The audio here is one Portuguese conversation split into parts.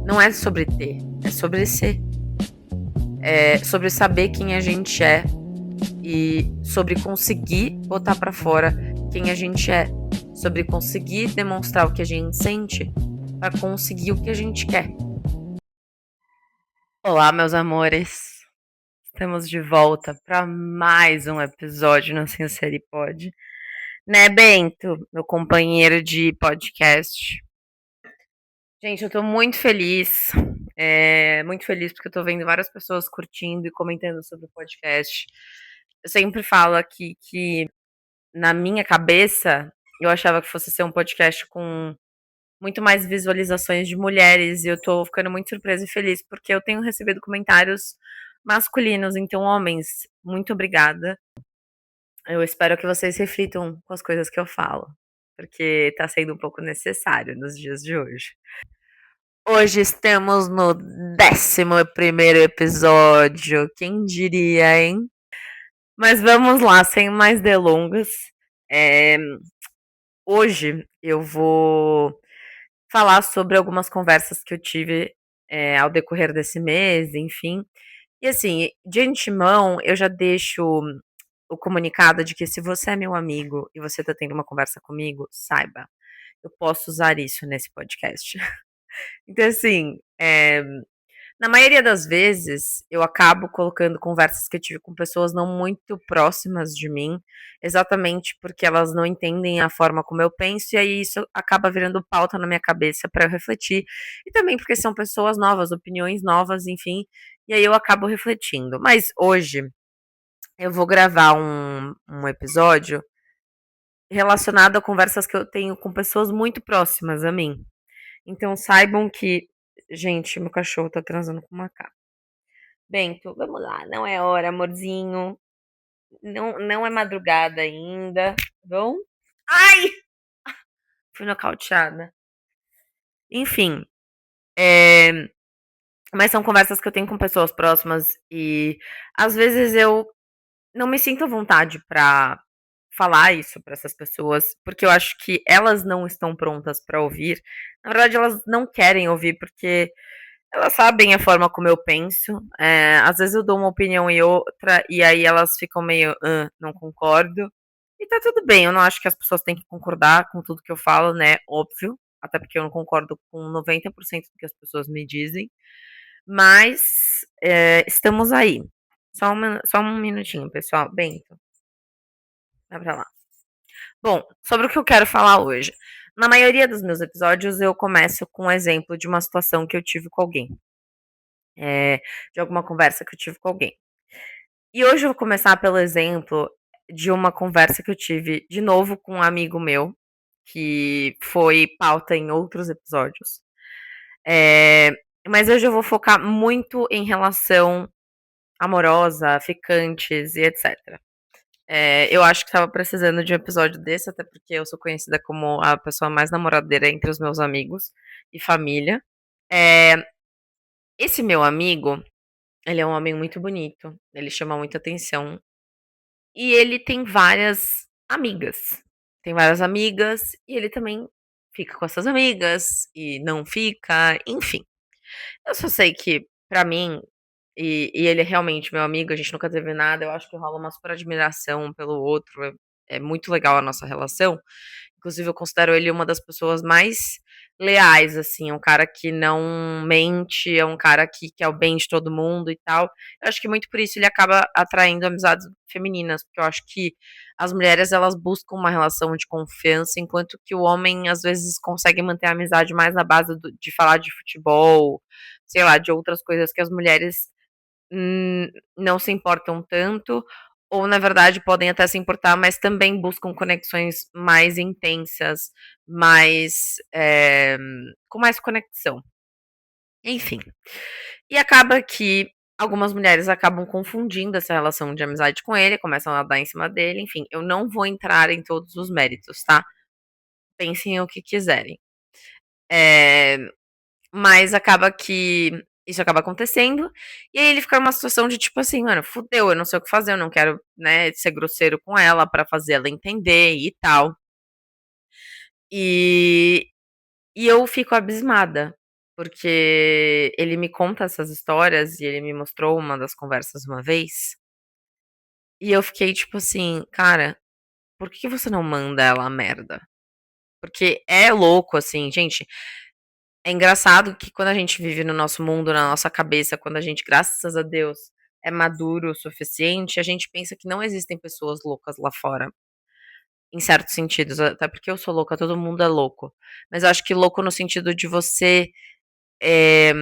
não é sobre ter, é sobre ser. É sobre saber quem a gente é e sobre conseguir botar pra fora quem a gente é, sobre conseguir demonstrar o que a gente sente pra conseguir o que a gente quer. Olá, meus amores. Estamos de volta para mais um episódio no Sem Série Pod. Né, Bento, meu companheiro de podcast. Gente, eu tô muito feliz porque eu tô vendo várias pessoas curtindo e comentando sobre o podcast. Eu sempre falo aqui que, na minha cabeça, eu achava que fosse ser um podcast com muito mais visualizações de mulheres e eu tô ficando muito surpresa e feliz porque eu tenho recebido comentários masculinos, então, homens, muito obrigada. Eu espero que vocês reflitam com as coisas que eu falo, porque tá sendo um pouco necessário nos dias de hoje. Hoje estamos no 11º episódio, quem diria, hein? Mas vamos lá, sem mais delongas. Hoje eu vou falar sobre algumas conversas que eu tive ao decorrer desse mês, enfim. E assim, de antemão, eu já deixo o comunicado de que se você é meu amigo e você tá tendo uma conversa comigo, saiba, eu posso usar isso nesse podcast. Então, assim, na maioria das vezes, eu acabo colocando conversas que eu tive com pessoas não muito próximas de mim, exatamente porque elas não entendem a forma como eu penso, e aí isso acaba virando pauta na minha cabeça para eu refletir, e também porque são pessoas novas, opiniões novas, enfim, e aí eu acabo refletindo. Mas hoje eu vou gravar um episódio relacionado a conversas que eu tenho com pessoas muito próximas a mim. Então saibam que. Gente, meu cachorro tá transando com uma macaco. Bento, vamos lá, não é hora, amorzinho. Não é madrugada ainda. Bom? Ai! Fui nocauteada. Enfim, mas são conversas que eu tenho com pessoas próximas e às vezes eu não me sinto à vontade pra falar isso pra essas pessoas, porque eu acho que elas não estão prontas pra ouvir. Na verdade, elas não querem ouvir porque elas sabem a forma como eu penso. Às vezes eu dou uma opinião e outra, e aí elas ficam meio, não concordo. E tá tudo bem, eu não acho que as pessoas têm que concordar com tudo que eu falo, né? Óbvio. Até porque eu não concordo com 90% do que as pessoas me dizem. Mas estamos aí. Só um minutinho, pessoal. Bento, vai pra lá. Bom, sobre o que eu quero falar hoje. Na maioria dos meus episódios, eu começo com um exemplo de uma situação que eu tive com alguém. De alguma conversa que eu tive com alguém. E hoje eu vou começar pelo exemplo de uma conversa que eu tive de novo com um amigo meu, que foi pauta em outros episódios. Eh, mas hoje eu vou focar muito em relação amorosa, ficantes e etc. Eu acho que estava precisando de um episódio desse, até porque eu sou conhecida como a pessoa mais namoradeira entre os meus amigos e família. Eh, esse meu amigo, ele é um homem muito bonito, ele chama muita atenção. E ele tem várias amigas. Tem várias amigas e ele também fica com essas amigas e não fica, enfim. Eu só sei que, pra mim, e ele é realmente meu amigo, a gente nunca teve nada, eu acho que rola uma super admiração um pelo outro, é muito legal a nossa relação. Inclusive, eu considero ele uma das pessoas mais leais, assim, é um cara que não mente, é um cara que quer o bem de todo mundo e tal. Eu acho que muito por isso ele acaba atraindo amizades femininas, porque eu acho que as mulheres elas buscam uma relação de confiança, enquanto que o homem às vezes consegue manter a amizade mais na base de falar de futebol, sei lá, de outras coisas que as mulheres não se importam tanto, ou na verdade podem até se importar, mas também buscam conexões mais intensas, mais com mais conexão. Enfim. E acaba que algumas mulheres acabam confundindo essa relação de amizade com ele, começam a dar em cima dele, enfim, eu não vou entrar em todos os méritos, tá? Pensem o que quiserem. Eh, mas acaba que isso acaba acontecendo, e aí ele fica numa situação de tipo assim: "Mano, fudeu, eu não sei o que fazer, eu não quero, né, ser grosseiro com ela pra fazer ela entender e tal". E e eu fico abismada, porque ele me conta essas histórias e ele me mostrou uma das conversas uma vez, e eu fiquei tipo assim: "Cara, por que você não manda ela a merda?". Porque é louco, assim, gente, é engraçado que quando a gente vive no nosso mundo, na nossa cabeça, quando a gente, graças a Deus, é maduro o suficiente, a gente pensa que não existem pessoas loucas lá fora, em certos sentidos, até porque eu sou louca, todo mundo é louco. Mas eu acho que louco no sentido de você, eh,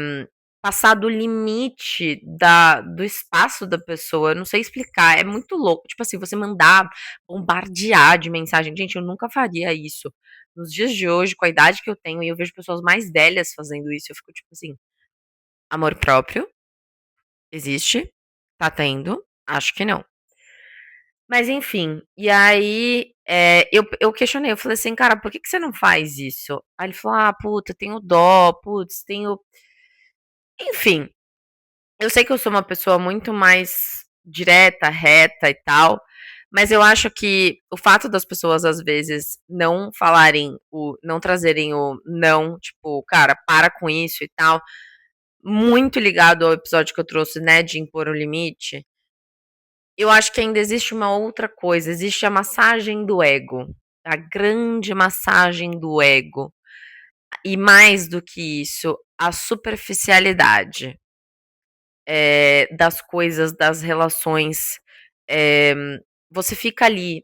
passar do limite do espaço da pessoa, eu não sei explicar, é muito louco, tipo assim, você mandar bombardear de mensagem, gente, eu nunca faria isso. Nos dias de hoje, com a idade que eu tenho, e eu vejo pessoas mais velhas fazendo isso, eu fico tipo assim: "Amor próprio, existe? Tá tendo? Acho que não". Mas enfim, e aí, eu questionei, eu falei assim: "Cara, por que que você não faz isso?". Aí ele falou: "Ah, puta, tenho dó, putz, tenho". Enfim, eu sei que eu sou uma pessoa muito mais direta, reta e tal, mas eu acho que o fato das pessoas às vezes não trazerem o não, tipo, cara, para com isso e tal, muito ligado ao episódio que eu trouxe, né, de impor o limite, eu acho que ainda existe uma outra coisa, existe a massagem do ego, a grande massagem do ego, e mais do que isso, a superficialidade. Das coisas, das relações, eh, você fica ali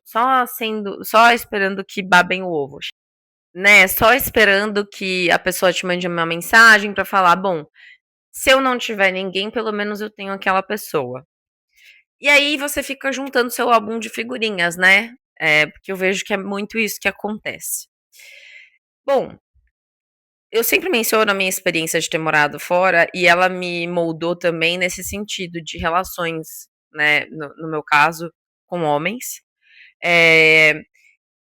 só esperando que babem o ovo, né, só esperando que a pessoa te mande uma mensagem pra falar: "Bom, se eu não tiver ninguém, pelo menos eu tenho aquela pessoa". E aí você fica juntando seu álbum de figurinhas, né, porque eu vejo que é muito isso que acontece. Bom, eu sempre menciono a minha experiência de ter morado fora e ela me moldou também nesse sentido de relações, né, no meu caso, com homens. Eh,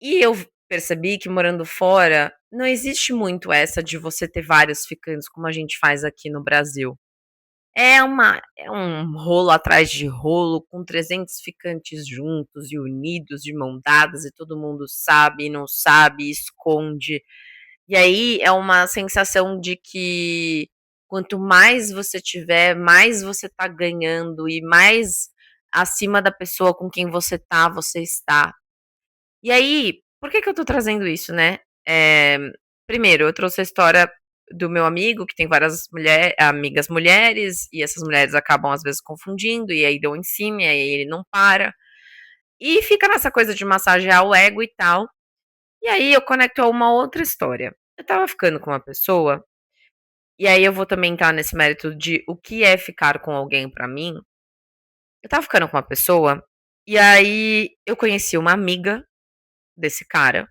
e eu percebi que morando fora, não existe muito essa de você ter vários ficantes como a gente faz aqui no Brasil. É um rolo atrás de rolo, com 300 ficantes juntos e unidos de mão dadas e todo mundo sabe e não sabe, esconde. E aí é uma sensação de que quanto mais você tiver, mais você tá ganhando e mais acima da pessoa com quem você está. E aí, por que que eu tô trazendo isso, né? Eh, primeiro, eu trouxe a história do meu amigo que tem várias amigas mulheres, e essas mulheres acabam às vezes confundindo, e aí dão em cima, e aí ele não para. E fica nessa coisa de massagear o ego e tal. E aí eu conecto a uma outra história. Eu estava ficando com uma pessoa, e aí eu vou também entrar nesse mérito de o que é ficar com alguém pra mim. Eu estava ficando com uma pessoa, e aí eu conheci uma amiga desse cara,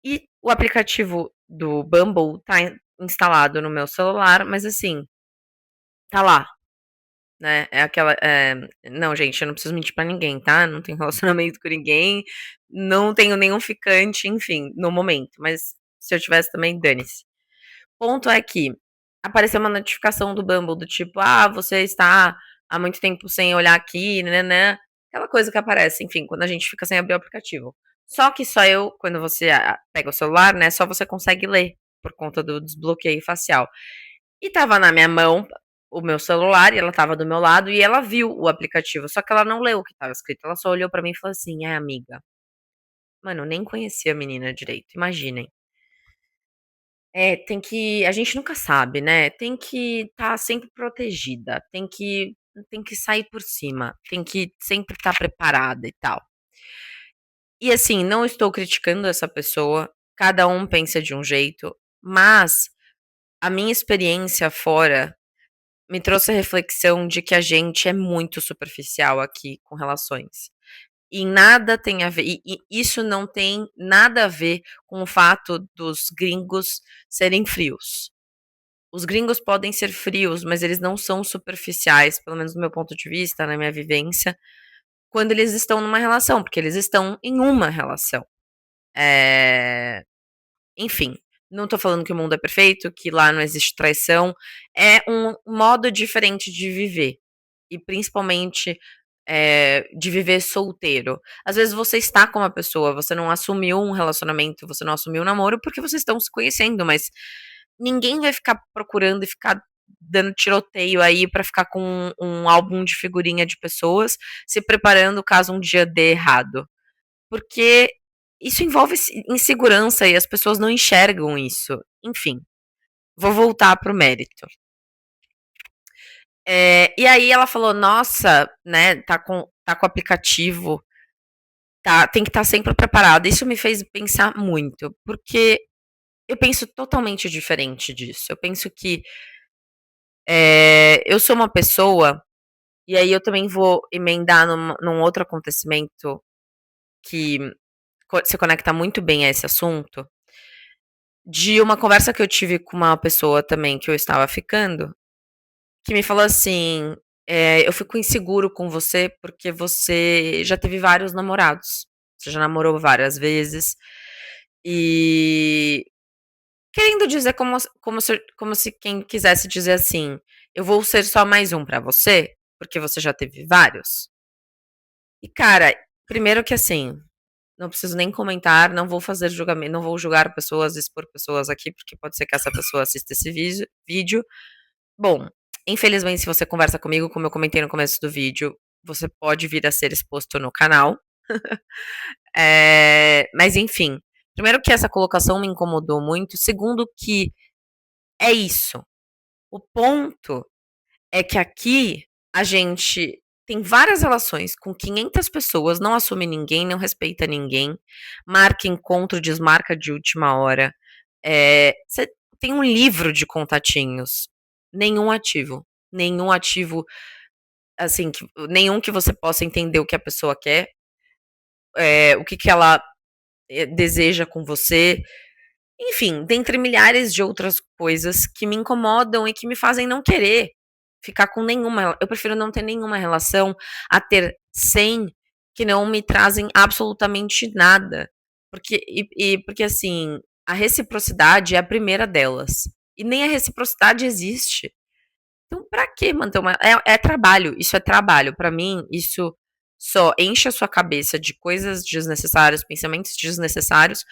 e o aplicativo do Bumble tá instalado no meu celular, mas assim, tá lá, né, é aquela, não gente, eu não preciso mentir pra ninguém, tá, não tenho relacionamento com ninguém, não tenho nenhum ficante, enfim, no momento, mas se eu tivesse também, dane-se. Ponto é que apareceu uma notificação do Bumble do tipo: "Ah, você está há muito tempo sem olhar aqui, nã aquela coisa que aparece, enfim, quando a gente fica sem abrir o aplicativo. Só que só eu quando você pega o celular, né, só você consegue ler, por conta do desbloqueio facial. E estava na minha mão o meu celular e ela estava do meu lado e ela viu o aplicativo, só que ela não leu o que estava escrito, ela só olhou pra mim e falou assim: "É, amiga". Mano, eu nem conhecia a menina direito, imaginem. Tem que a gente nunca sabe, né, tem que estar sempre protegida, tem que sair por cima, tem que sempre estar preparada e tal. E assim, não estou criticando essa pessoa, cada um pensa de um jeito, mas a minha experiência fora me trouxe a reflexão de que a gente é muito superficial aqui com relações. E nada tem a ver e isso não tem nada a ver com o fato dos gringos serem frios. Os gringos podem ser frios, mas eles não são superficiais, pelo menos do meu ponto de vista, na minha vivência, quando eles estão numa relação, porque eles estão em uma relação. Eh, enfim, não tô falando que o mundo é perfeito, que lá não existe traição, é um modo diferente de viver, e principalmente, de viver solteiro. Às vezes você está com uma pessoa, você não assumiu um relacionamento, você não assumiu um namoro, porque vocês estão se conhecendo, mas ninguém vai ficar procurando e ficar dando tiroteio aí pra ficar com um álbum de figurinha de pessoas, se preparando caso um dia dê errado. Porque isso envolve insegurança e as pessoas não enxergam isso. Enfim, vou voltar pro mérito. E aí ela falou, nossa, né, tá com o aplicativo, tem que estar sempre preparada. Isso me fez pensar muito, porque eu penso totalmente diferente disso. Eu penso que eu sou uma pessoa, e aí eu também vou emendar num outro acontecimento que se conecta muito bem a esse assunto, de uma conversa que eu tive com uma pessoa também que eu estava ficando, que me falou assim: "Eu fico inseguro com você, porque você já teve vários namorados. Você já namorou várias vezes, e querendo dizer como se quem quisesse dizer assim: "Eu vou ser só mais um pra você, porque você já teve vários"". E cara, primeiro que assim, não preciso nem comentar, não vou fazer julgamento, não vou julgar pessoas, expor pessoas aqui, porque pode ser que essa pessoa assista esse vídeo. Bom, infelizmente se você conversa comigo, como eu comentei no começo do vídeo, você pode vir a ser exposto no canal. Mas enfim, primeiro que essa colocação me incomodou muito, segundo que é isso. O ponto é que aqui a gente tem várias relações com 500 pessoas, não assume ninguém, não respeita ninguém, marca encontro, desmarca de última hora. Você tem um livro de contatinhos, nenhum ativo. Nenhum ativo, assim, nenhum que você possa entender o que a pessoa quer, o que ela deseja com você. Enfim, dentre milhares de outras coisas que me incomodam e que me fazem não querer ficar com nenhuma. Eu prefiro não ter nenhuma relação a ter 100 que não me trazem absolutamente nada. Porque assim, a reciprocidade é a primeira delas. E nem a reciprocidade existe. Então, pra que manter uma. É trabalho, isso é trabalho. Pra mim, isso só enche a sua cabeça de coisas desnecessárias, pensamentos desnecessários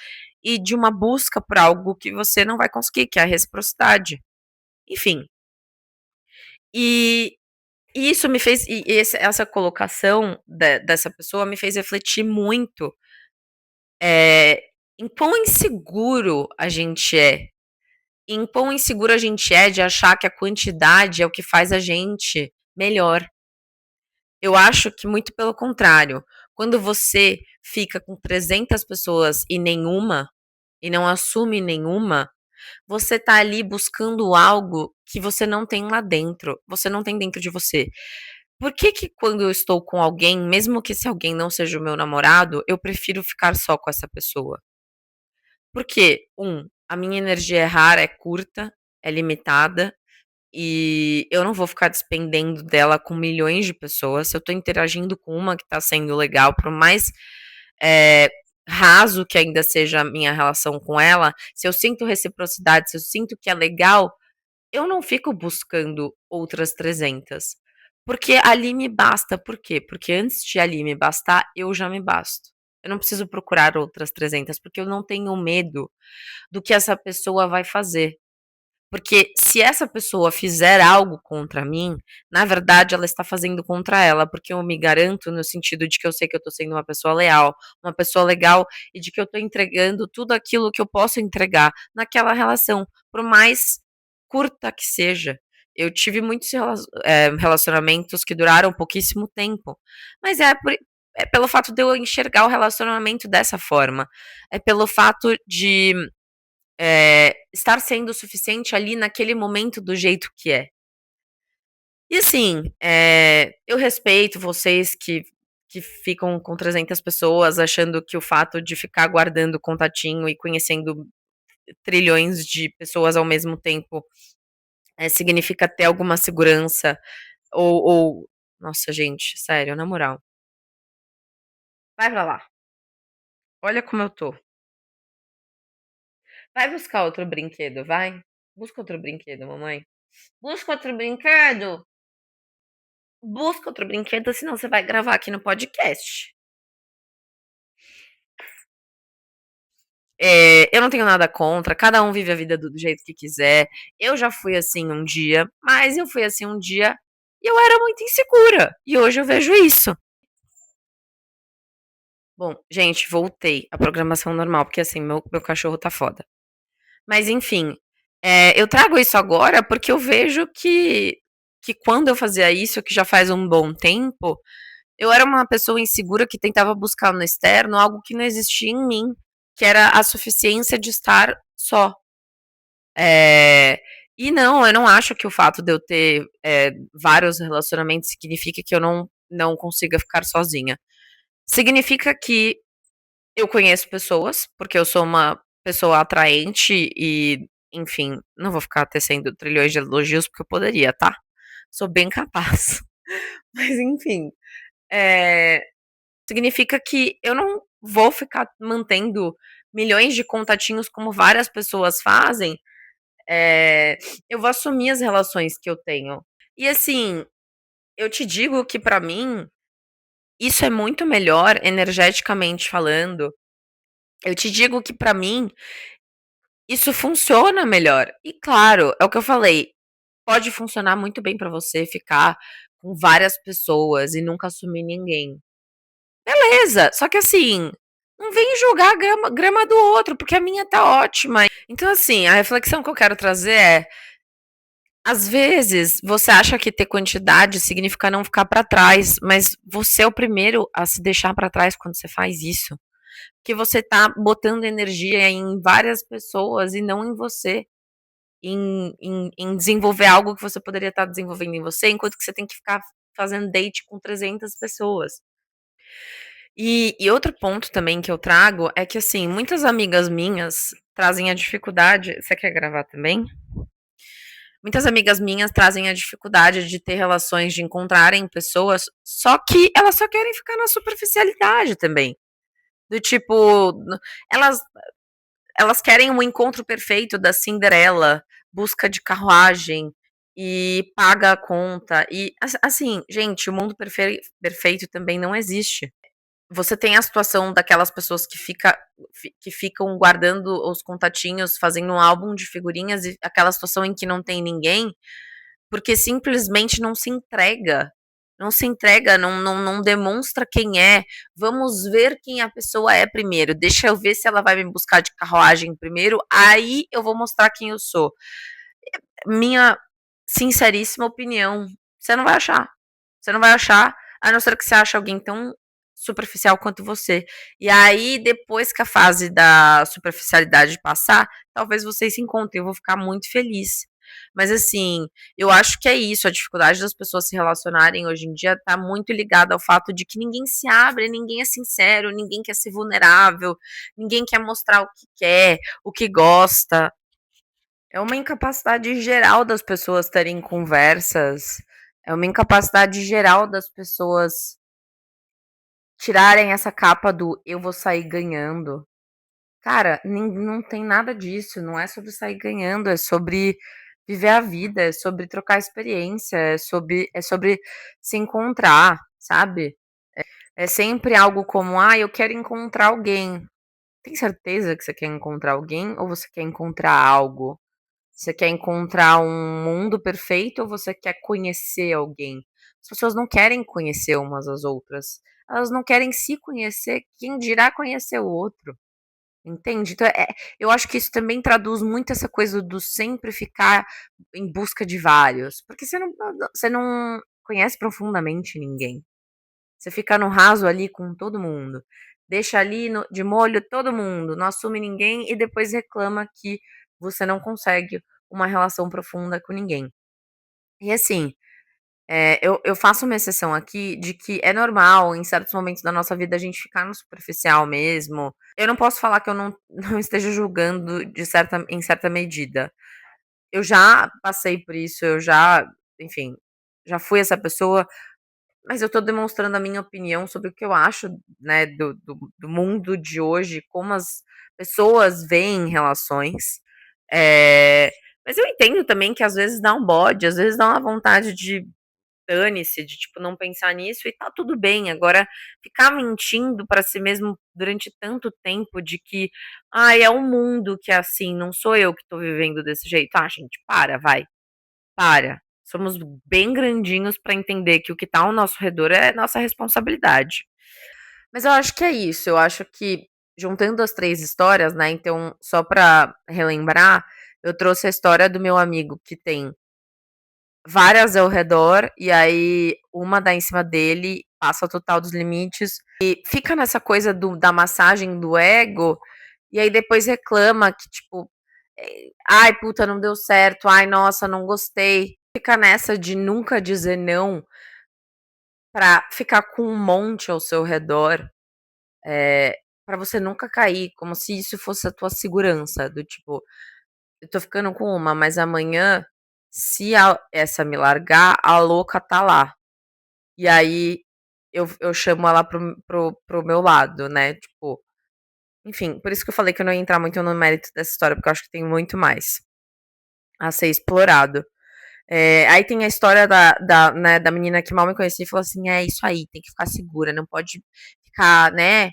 e de uma busca por algo que você não vai conseguir, que é a reciprocidade. Enfim. E, e isso me fez. Essa colocação dessa pessoa me fez refletir muito em quão inseguro a gente é. Em quão inseguro a gente é de achar que a quantidade é o que faz a gente melhor. Eu acho que muito pelo contrário. Quando você fica com 300 pessoas e não assume nenhuma, você tá ali buscando algo que você não tem lá dentro, você não tem dentro de você. Por que que quando eu estou com alguém, mesmo que esse alguém não seja o meu namorado, eu prefiro ficar só com essa pessoa? Porque, a minha energia é rara, é curta, é limitada, e eu não vou ficar despendendo dela com milhões de pessoas. Se eu tô interagindo com uma que tá sendo legal, por mais eh, raso que ainda seja a minha relação com ela, se eu sinto reciprocidade, se eu sinto que é legal, eu não fico buscando outras 300. Porque ali me basta. Por quê? Porque antes de ali me bastar, eu já me basto. Eu não preciso procurar outras 300, porque eu não tenho medo do que essa pessoa vai fazer. Porque se essa pessoa fizer algo contra mim, na verdade ela está fazendo contra ela, porque eu me garanto no sentido de que eu sei que eu estou sendo uma pessoa leal, uma pessoa legal e de que eu estou entregando tudo aquilo que eu posso entregar naquela relação, por mais curta que seja. Eu tive muitos relacionamentos que duraram pouquíssimo tempo, mas é pelo fato de eu enxergar o relacionamento dessa forma, é pelo fato de estar sendo o suficiente ali naquele momento do jeito que é. E assim, eu respeito vocês que ficam com 300 pessoas achando que o fato de ficar guardando contatinho e conhecendo trilhões de pessoas ao mesmo tempo significa ter alguma segurança ou. Nossa, gente, sério, na moral. Vai pra lá. Olha como eu tô. Vai buscar outro brinquedo, vai. Busca outro brinquedo, mamãe. Busca outro brinquedo. Busca outro brinquedo, senão você vai gravar aqui no podcast. Eu não tenho nada contra, cada um vive a vida do jeito que quiser. Eu já fui assim um dia, mas eu fui assim um dia e eu era muito insegura. E hoje eu vejo isso. Bom, gente, voltei à programação normal, porque assim, meu cachorro tá foda. Mas enfim, eu trago isso agora porque eu vejo que quando eu fazia isso, que já faz um bom tempo, eu era uma pessoa insegura que tentava buscar no externo algo que não existia em mim, que era a suficiência de estar só. É, e não, eu não acho que o fato de eu ter vários relacionamentos significa que eu não consiga ficar sozinha. Significa que eu conheço pessoas, porque eu sou uma pessoa atraente e, enfim, não vou ficar tecendo trilhões de elogios porque eu poderia, tá? Sou bem capaz. Mas, enfim, é, significa que eu não vou ficar mantendo milhões de contatinhos como várias pessoas fazem. Eu vou assumir as relações que eu tenho. E assim, eu te digo que pra mim isso é muito melhor energeticamente falando. Eu te digo que pra mim isso funciona melhor. E claro, é o que eu falei, pode funcionar muito bem pra você ficar com várias pessoas e nunca assumir ninguém. Beleza, só que assim, não vem julgar a grama do outro, porque a minha tá ótima. Então assim, a reflexão que eu quero trazer é: às vezes você acha que ter quantidade significa não ficar pra trás, mas você é o primeiro a se deixar pra trás quando você faz isso. Que você tá botando energia em várias pessoas e não em você. Em desenvolver algo que você poderia estar desenvolvendo em você, enquanto que você tem que ficar fazendo date com 300 pessoas. E outro ponto também que eu trago é que, assim, muitas amigas minhas trazem a dificuldade. Você quer gravar também? Muitas amigas minhas trazem a dificuldade de ter relações, de encontrarem pessoas, só que elas só querem ficar na superficialidade também. Do tipo, elas elas querem um encontro perfeito da Cinderela, busca de carruagem e paga a conta. E assim, gente, o mundo perfeito também não existe. Você tem a situação daquelas pessoas que ficam guardando os contatinhos, fazendo um álbum de figurinhas, e aquela situação em que não tem ninguém, porque simplesmente não se entrega. Não se entrega, não demonstra quem é. Vamos ver quem a pessoa é primeiro. Deixa eu ver se ela vai me buscar de carruagem primeiro. Aí eu vou mostrar quem eu sou. Minha sinceríssima opinião. Você não vai achar. Você não vai achar, a não ser que você ache alguém tão superficial quanto você. E aí, depois que a fase da superficialidade passar, talvez vocês se encontrem. Eu vou ficar muito feliz. Mas assim, eu acho que é isso. A dificuldade das pessoas se relacionarem hoje em dia tá muito ligada ao fato de que ninguém se abre, ninguém é sincero, ninguém quer ser vulnerável, ninguém quer mostrar o que quer, o que gosta. É uma incapacidade geral das pessoas terem conversas. É uma incapacidade geral das pessoas tirarem essa capa do eu vou sair ganhando. Cara, não tem nada disso. Não é sobre sair ganhando, é sobre viver a vida, é sobre trocar experiência, é sobre se encontrar, sabe? É sempre algo como, ah, eu quero encontrar alguém. Tem certeza que você quer encontrar alguém ou você quer encontrar algo? Você quer encontrar um mundo perfeito ou você quer conhecer alguém? As pessoas não querem conhecer umas às outras. Elas não querem se conhecer, quem dirá conhecer o outro, entende? Então, eu acho que isso também traduz muito essa coisa do sempre ficar em busca de vários, porque você não conhece profundamente ninguém. Você fica no raso ali com todo mundo, deixa ali de molho todo mundo, não assume ninguém e depois reclama que você não consegue uma relação profunda com ninguém. E assim, eu faço uma exceção aqui de que é normal em certos momentos da nossa vida a gente ficar no superficial mesmo. Eu não posso falar que eu não, não esteja julgando em certa medida. Eu já passei por isso, enfim, já fui essa pessoa. Mas eu tô demonstrando a minha opinião sobre o que eu acho, né, do mundo de hoje, como as pessoas veem relações. Mas eu entendo também que às vezes dá um bode, às vezes dá uma vontade de dane-se, de tipo, não pensar nisso e tá tudo bem. Agora, ficar mentindo pra si mesmo durante tanto tempo de que, ai, é o mundo que é assim, não sou eu que tô vivendo desse jeito. Ah, gente, para, vai, para. Somos bem grandinhos pra entender que o que tá ao nosso redor é nossa responsabilidade. Mas eu acho que é isso, eu acho que juntando as 3 histórias, né, então só pra relembrar, eu trouxe a história do meu amigo que tem várias ao redor, e aí uma dá em cima dele, passa o total dos limites, e fica nessa coisa da massagem do ego, e aí depois reclama que tipo, ai puta não deu certo, ai nossa não gostei. Fica nessa de nunca dizer não, pra ficar com um monte ao seu redor. Pra você nunca cair, como se isso fosse a tua segurança, do tipo, eu tô ficando com uma, mas amanhã, se essa me largar, a louca tá lá. E aí eu chamo ela pro meu lado, né? Tipo, enfim, por isso que eu falei que eu não ia entrar muito no mérito dessa história, porque eu acho que tem muito mais a ser explorado. Aí tem a história né, da menina que mal me conhecia e falou assim: é isso aí, tem que ficar segura, não pode ficar, né?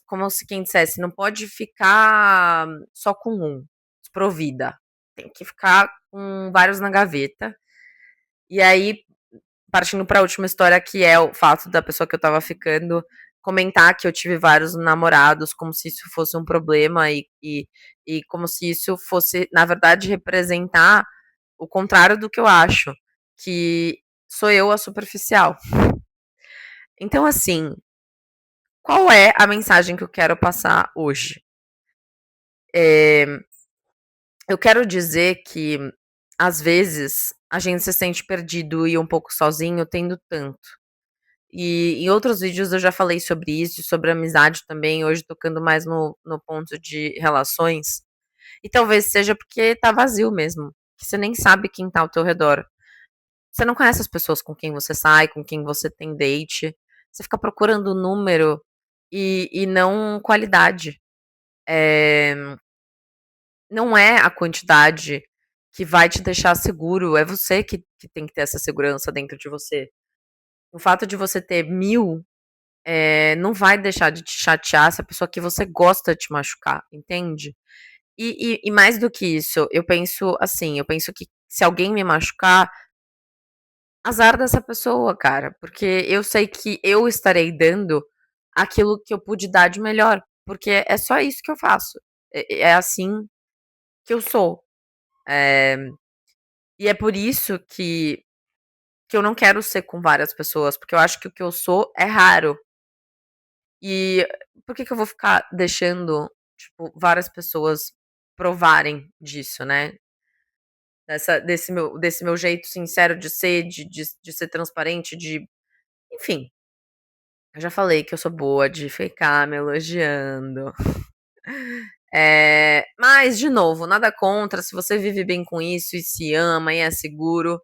Como se quem dissesse, não pode ficar só com um, desprovida. Tem que ficar com vários na gaveta. E aí, partindo para a última história, que é o fato da pessoa que eu tava ficando comentar que eu tive vários namorados, como se isso fosse um problema e como se isso fosse, na verdade, representar o contrário do que eu acho, que sou eu a superficial. Então, assim, qual é a mensagem que eu quero passar hoje? Eu quero dizer que, às vezes, a gente se sente perdido e um pouco sozinho tendo tanto. E em outros vídeos eu já falei sobre isso, sobre amizade também, hoje tocando mais no ponto de relações. E talvez seja porque tá vazio mesmo, que você nem sabe quem tá ao teu redor. Você não conhece as pessoas com quem você sai, com quem você tem date. Você fica procurando número e não qualidade. Eh Não é a quantidade que vai te deixar seguro, é você que tem que ter essa segurança dentro de você. O fato de você ter 1000, não vai deixar de te chatear se a pessoa que você gosta te machucar, entende? E mais do que isso, eu penso assim, eu penso que se alguém me machucar, azar dessa pessoa, cara, porque eu sei que eu estarei dando aquilo que eu pude dar de melhor, porque é só isso que eu faço. É assim que eu sou. Eh E é por isso que eu não quero ser com várias pessoas, porque eu acho que o que eu sou é raro. E por que que eu vou ficar deixando, tipo, várias pessoas provarem disso, né? Desse meu jeito sincero de ser, de ser transparente, de enfim, eu já falei que eu sou boa de ficar me elogiando. Mas, de novo, nada contra, se você vive bem com isso e se ama e é seguro,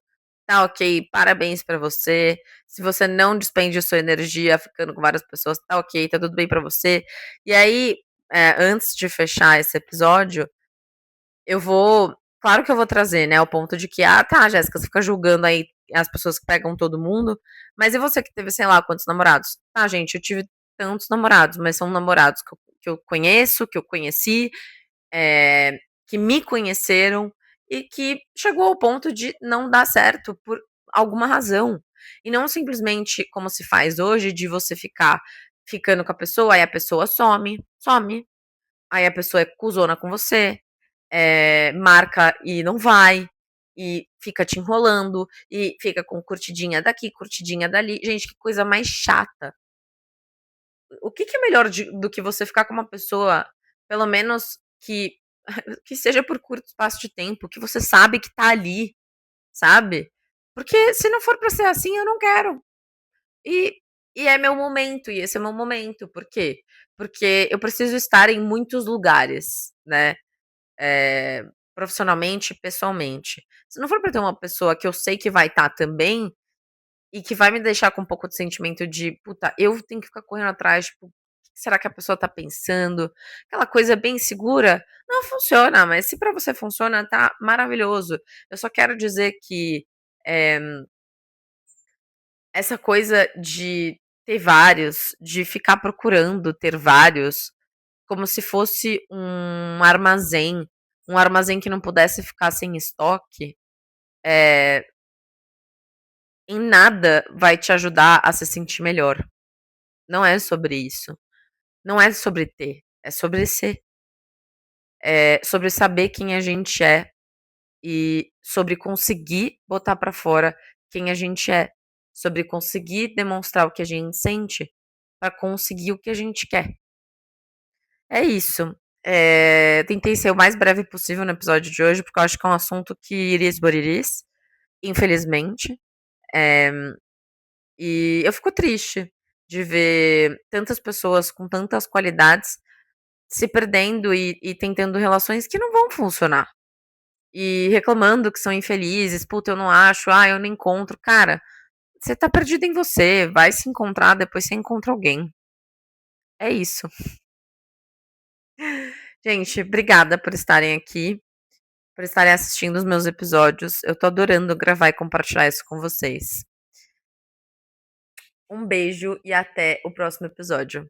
tá ok, parabéns pra você. Se você não despende sua energia ficando com várias pessoas, tá ok, tá tudo bem pra você. E aí, antes de fechar esse episódio, eu vou claro que eu vou trazer, né, o ponto de que: "Ah, tá, Jéssica, você fica julgando aí as pessoas que pegam todo mundo, mas e você que teve sei lá quantos namorados?". "Tá, gente, eu tive tantos namorados, mas são namorados que eu conheço, que eu conheci, que me conheceram e que chegou ao ponto de não dar certo por alguma razão. E não simplesmente como se faz hoje, de você ficar ficando com a pessoa, aí a pessoa some, aí a pessoa é cuzona com você, marca e não vai, e fica te enrolando, e fica com curtidinha daqui, curtidinha dali. Gente, que coisa mais chata. O que que é melhor do que você ficar com uma pessoa, pelo menos que seja por curto espaço de tempo, que você sabe que tá ali, sabe? Porque se não for pra ser assim, eu não quero. E e é meu momento, e esse é meu momento. Por quê? Porque eu preciso estar em muitos lugares, né, profissionalmente e pessoalmente. Se não for pra ter uma pessoa que eu sei que vai estar também, e que vai me deixar com um pouco de sentimento de: "Puta, eu tenho que ficar correndo atrás, tipo, o que será que a pessoa tá pensando?", aquela coisa bem segura, não funciona, mas se pra você funciona, tá maravilhoso. Eu só quero dizer que, eh, Essa coisa de ter vários, de ficar procurando ter vários, como se fosse um armazém que não pudesse ficar sem estoque, eh, em nada vai te ajudar a se sentir melhor. Não é sobre isso. Não é sobre ter, é sobre ser. É sobre saber quem a gente é e sobre conseguir botar pra fora quem a gente é, sobre conseguir demonstrar o que a gente sente pra conseguir o que a gente quer. É isso. Tentei ser o mais breve possível no episódio de hoje, porque eu acho que é um assunto que iris boriris, infelizmente. Eh, e eu fico triste de ver tantas pessoas com tantas qualidades se perdendo e tentando relações que não vão funcionar. E reclamando que são infelizes, "Puta, eu não acho, ah, eu não encontro". Cara, você tá perdido em você, vai se encontrar, depois você encontra alguém. É isso. Gente, obrigada por estarem aqui, por estarem assistindo os meus episódios. Eu tô adorando gravar e compartilhar isso com vocês. Um beijo e até o próximo episódio.